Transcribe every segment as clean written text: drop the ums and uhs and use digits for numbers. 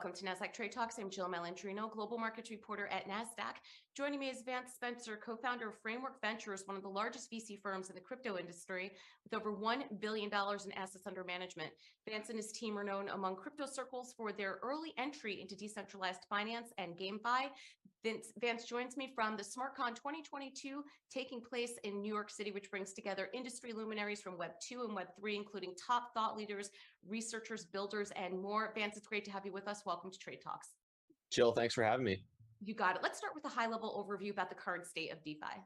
Welcome to Nasdaq Trade Talks. I'm Jill Malandrino, Global Markets Reporter at Nasdaq. Joining me is Vance Spencer, co-founder of Framework Ventures, one of the largest VC firms in the crypto industry, with over $1 billion in assets under management. Vance and his team are known among crypto circles for their early entry into decentralized finance and GameFi. Vance joins me from the SmartCon 2022 taking place in New York City, which brings together industry luminaries from Web 2 and Web 3, including top thought leaders, researchers, builders, and more. Vance, it's great to have you with us. Welcome to Trade Talks. Jill, thanks for having me. You got it. Let's start with a high-level overview about the current state of DeFi.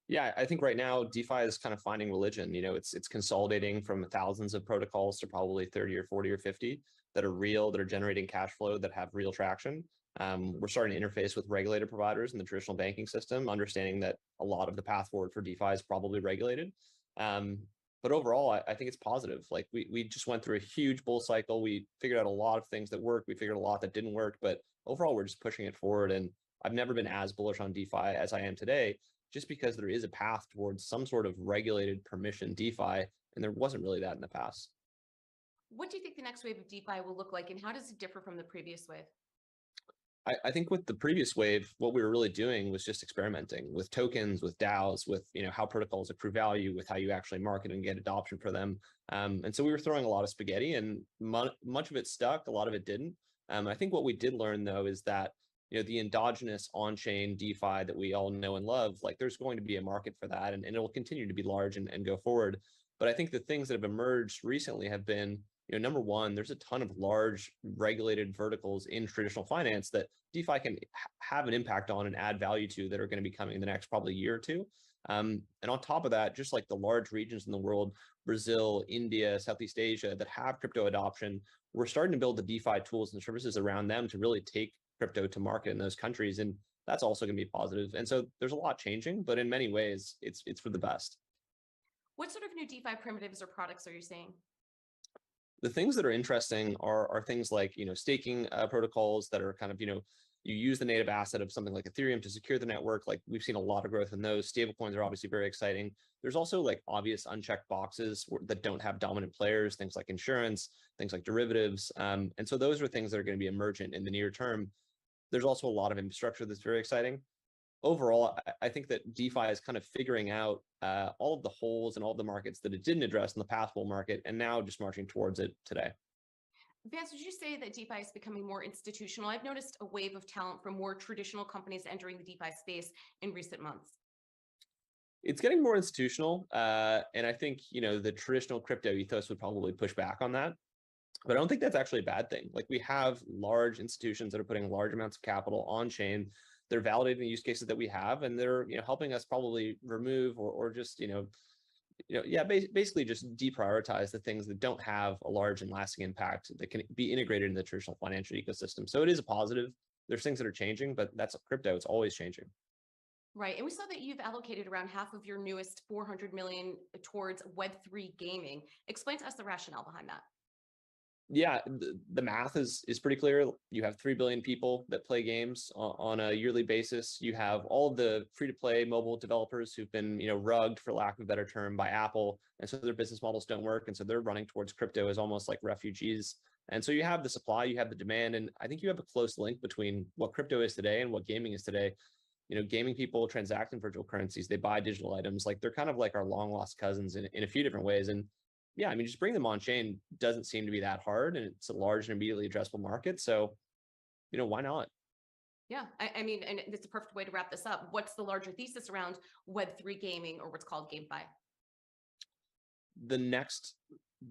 Yeah, I think right now DeFi is kind of finding religion. You know, it's consolidating from thousands of protocols to probably 30 or 40 or 50 that are real, that are generating cash flow, that have real traction. We're starting to interface with regulated providers in the traditional banking system, understanding that a lot of the path forward for DeFi is probably regulated. But overall, I think it's positive. Like we just went through a huge bull cycle. We figured out a lot of things that worked. We figured a lot that didn't work, but overall, we're just pushing it forward. And I've never been as bullish on DeFi as I am today, just because there is a path towards some sort of regulated permission DeFi, and there wasn't really that in the past. What do you think the next wave of DeFi will look like, and how does it differ from the previous wave? I think with the previous wave, what we were really doing was just experimenting with tokens, with DAOs, with how protocols accrue value, with how you actually market and get adoption for them. And so we were throwing a lot of spaghetti, and much of it stuck, a lot of it didn't. I think what we did learn though is that the endogenous on-chain DeFi that we all know and love, like there's going to be a market for that, and it will continue to be large and go forward. But I think the things that have emerged recently have been, number one, there's a ton of large regulated verticals in traditional finance that DeFi can have an impact on and add value to that are going to be coming in the next probably year or two. And on top of that, just like the large regions in the world, Brazil, India, Southeast Asia, that have crypto adoption, we're starting to build the DeFi tools and services around them to really take crypto to market in those countries. And that's also going to be positive. And so there's a lot changing, but in many ways, it's for the best. What sort of new DeFi primitives or products are you seeing? The things that are interesting are things like, staking protocols that are kind of, you use the native asset of something like Ethereum to secure the network. Like we've seen a lot of growth in those. Stablecoins are obviously very exciting. There's also like obvious unchecked boxes that don't have dominant players, things like insurance, things like derivatives. And so those are things that are going to be emergent in the near term. There's also a lot of infrastructure that's very exciting. Overall, I think that DeFi is kind of figuring out all of the holes and all of the markets that it didn't address in the past bull market, and now just marching towards it today. Vance, would you say that DeFi is becoming more institutional? I've noticed a wave of talent from more traditional companies entering the DeFi space in recent months. It's getting more institutional, and I think the traditional crypto ethos would probably push back on that. But I don't think that's actually a bad thing. Like we have large institutions that are putting large amounts of capital on chain. They're validating the use cases that we have, and they're helping us probably remove or just basically just deprioritize the things that don't have a large and lasting impact that can be integrated in the traditional financial ecosystem. So it is a positive. There's things that are changing, but that's crypto. It's always changing. Right. And we saw that you've allocated around half of your newest 400 million towards Web3 gaming. Explain to us the rationale behind that. Yeah, the math is pretty clear. You have 3 billion people that play games on a yearly basis. You have all of the free-to-play mobile developers who've been, rugged, for lack of a better term, by Apple. And so their business models don't work. And so they're running towards crypto as almost like refugees. And so you have the supply, you have the demand. And I think you have a close link between what crypto is today and what gaming is today. Gaming people transact in virtual currencies. They buy digital items. Like they're kind of like our long lost cousins in a few different ways. And yeah, I mean, just bring them on chain doesn't seem to be that hard, and it's a large and immediately addressable market. So, why not? Yeah, I mean, and it's a perfect way to wrap this up. What's the larger thesis around Web3 gaming, or what's called GameFi? The next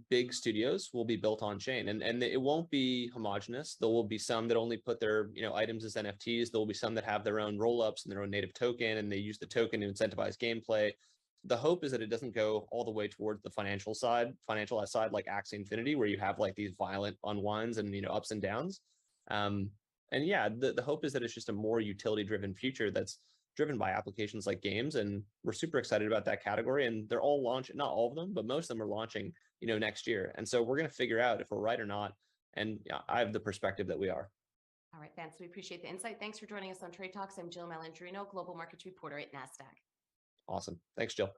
big studios will be built on chain, and it won't be homogenous. There will be some that only put their items as NFTs. There will be some that have their own rollups and their own native token, and they use the token to incentivize gameplay. The hope is that it doesn't go all the way towards the financialized side, like Axie Infinity, where you have like these violent unwinds and ups and downs. And yeah, the hope is that it's just a more utility-driven future that's driven by applications like games, and we're super excited about that category. And they're all launching, not all of them, but most of them are launching, next year. And so we're going to figure out if we're right or not. And I have the perspective that we are. All right, Vance, we appreciate the insight. Thanks for joining us on Trade Talks. I'm Jill Malandrino, Global Markets Reporter at Nasdaq. Awesome. Thanks, Jill.